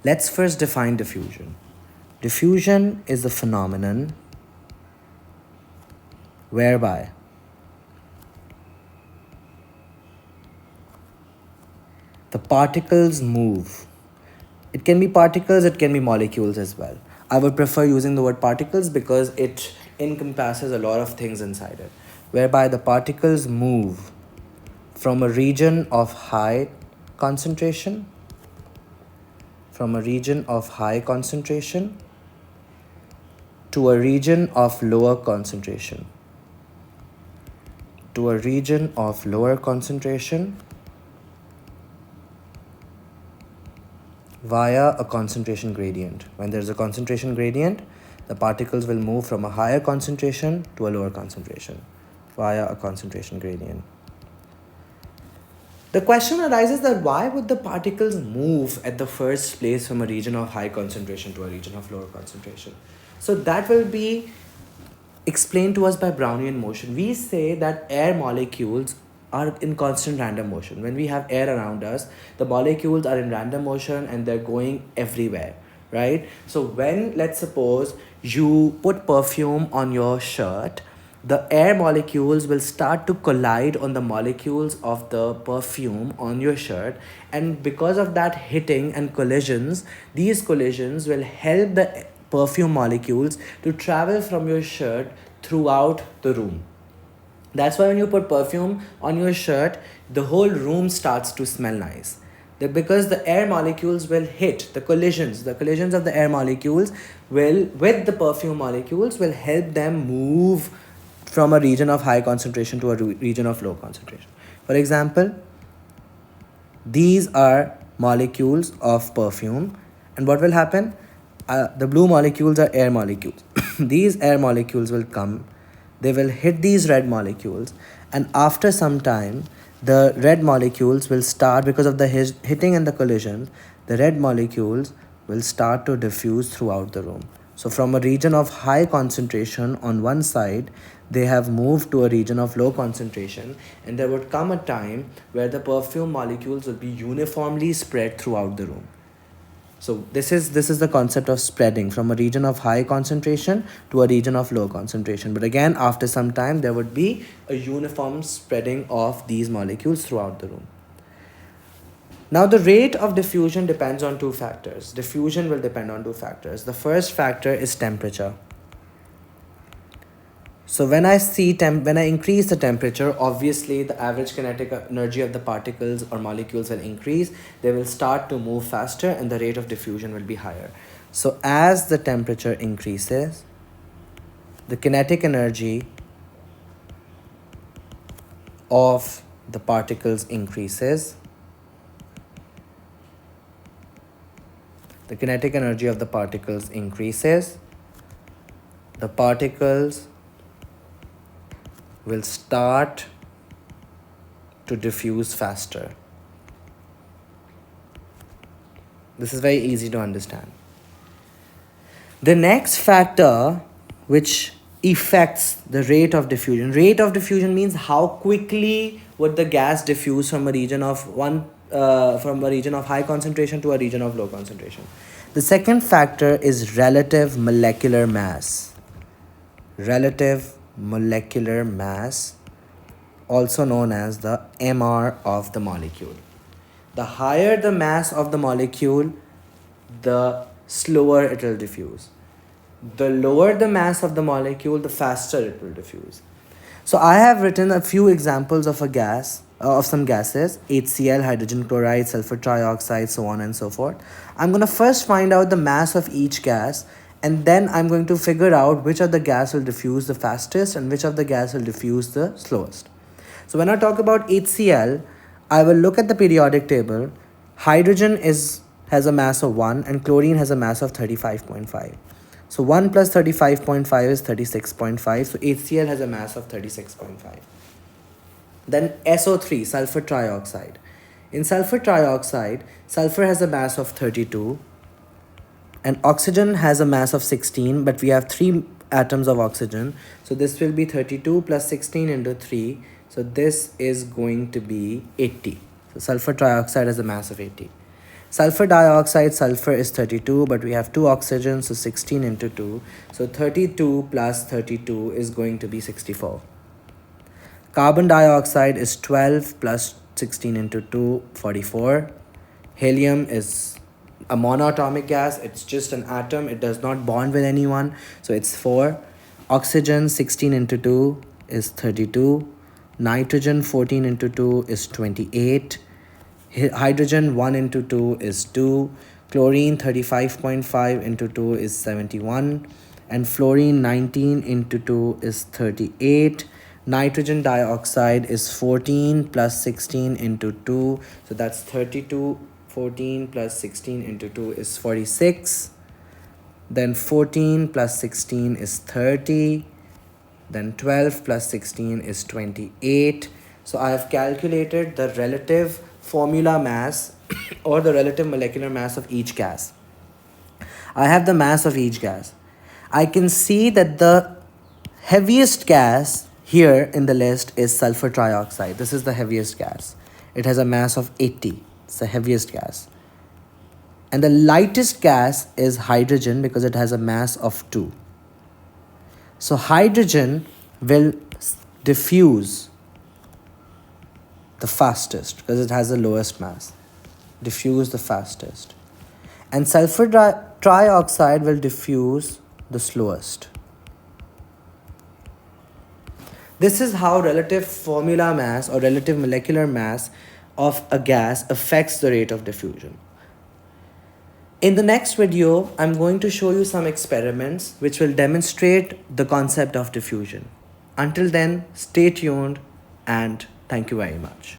Let's first define diffusion. Diffusion is the phenomenon whereby the particles move. It can be particles, it can be molecules as well. I would prefer using the word particles because it encompasses a lot of things inside it, whereby the particles move from a region of high concentration, from a region of high concentration to a region of lower concentration, to a region of lower concentration via a concentration gradient. When there's a concentration gradient, the particles will move from a higher concentration to a lower concentration via a concentration gradient. The question arises that why would the particles move at the first place from a region of high concentration to a region of lower concentration? So that will be explained to us by Brownian motion. We say that air molecules are in constant random motion. When we have air around us, the molecules are in random motion and they're going everywhere, right? So when, let's suppose, you put perfume on your shirt, the air molecules will start to collide on the molecules of the perfume on your shirt, and because of that hitting and collisions, these collisions will help the perfume molecules to travel from your shirt throughout the room. That's why when you put perfume on your shirt, the whole room starts to smell nice. Because the air molecules will hit, the collisions of the air molecules will, with the perfume molecules, will help them move from a region of high concentration to a region of low concentration. For example, these are molecules of perfume, and what will happen? The blue molecules are air molecules. These air molecules will come, they will hit these red molecules, and after some time, the red molecules will start, because of the hitting and the collision, the red molecules will start to diffuse throughout the room. So from a region of high concentration on one side, they have moved to a region of low concentration, and there would come a time where the perfume molecules will be uniformly spread throughout the room. So this is the concept of spreading from a region of high concentration to a region of low concentration. But again, after some time, there would be a uniform spreading of these molecules throughout the room. Now, the rate of diffusion depends on two factors. Diffusion will depend on two factors. The first factor is temperature. So when I increase the temperature, obviously the average kinetic energy of the particles or molecules will increase. They will start to move faster and the rate of diffusion will be higher. So as the temperature increases, the kinetic energy of the particles increases. The kinetic energy of the particles increases. The particles will start to diffuse faster. This is very easy to understand. The next factor which affects the rate of diffusion. Rate of diffusion means how quickly would the gas diffuse from a region of high concentration to a region of low concentration. The second factor is relative molecular mass. Relative molecular mass, also known as the MR of the molecule. The higher the mass of the molecule, the slower it will diffuse. The lower the mass of the molecule, the faster it will diffuse. So I have written a few examples of some gases: HCl, hydrogen chloride, sulfur trioxide, so on and so forth. I'm going to first find out the mass of each gas, and then I'm going to figure out which of the gas will diffuse the fastest and which of the gas will diffuse the slowest. So when I talk about HCl, I will look at the periodic table. Hydrogen has a mass of 1 and chlorine has a mass of 35.5. So 1 plus 35.5 is 36.5. So HCl has a mass of 36.5. Then SO3, sulfur trioxide. In sulfur trioxide, sulfur has a mass of 32 and oxygen has a mass of 16, but we have 3 atoms of oxygen. So this will be 32 plus 16 into 3. So this is going to be 80. So sulfur trioxide has a mass of 80. Sulfur dioxide, sulfur is 32, but we have 2 oxygens, so 16 into 2. So 32 plus 32 is going to be 64. Carbon dioxide is 12 plus 16 into 2, 44. Helium is a monoatomic gas. It's just an atom. It does not bond with anyone. So it's 4. Oxygen 16 into 2 is 32. Nitrogen 14 into 2 is 28. Hydrogen 1 into 2 is 2. Chlorine 35.5 into 2 is 71. And fluorine 19 into 2 is 38. Nitrogen dioxide is 14 plus 16 into 2. So that's 32. 14 plus 16 into 2 is 46. Then 14 plus 16 is 30. Then 12 plus 16 is 28. So I have calculated the relative formula mass or the relative molecular mass of each gas. I have the mass of each gas. I can see that the heaviest gas here in the list is sulfur trioxide. This is the heaviest gas. It has a mass of 80. It's the heaviest gas. And the lightest gas is hydrogen because it has a mass of 2. So hydrogen will diffuse the fastest because it has the lowest mass. Diffuse the fastest. And sulfur trioxide will diffuse the slowest. This is how relative formula mass or relative molecular mass of a gas affects the rate of diffusion. In the next video, I'm going to show you some experiments which will demonstrate the concept of diffusion. Until then, stay tuned and thank you very much.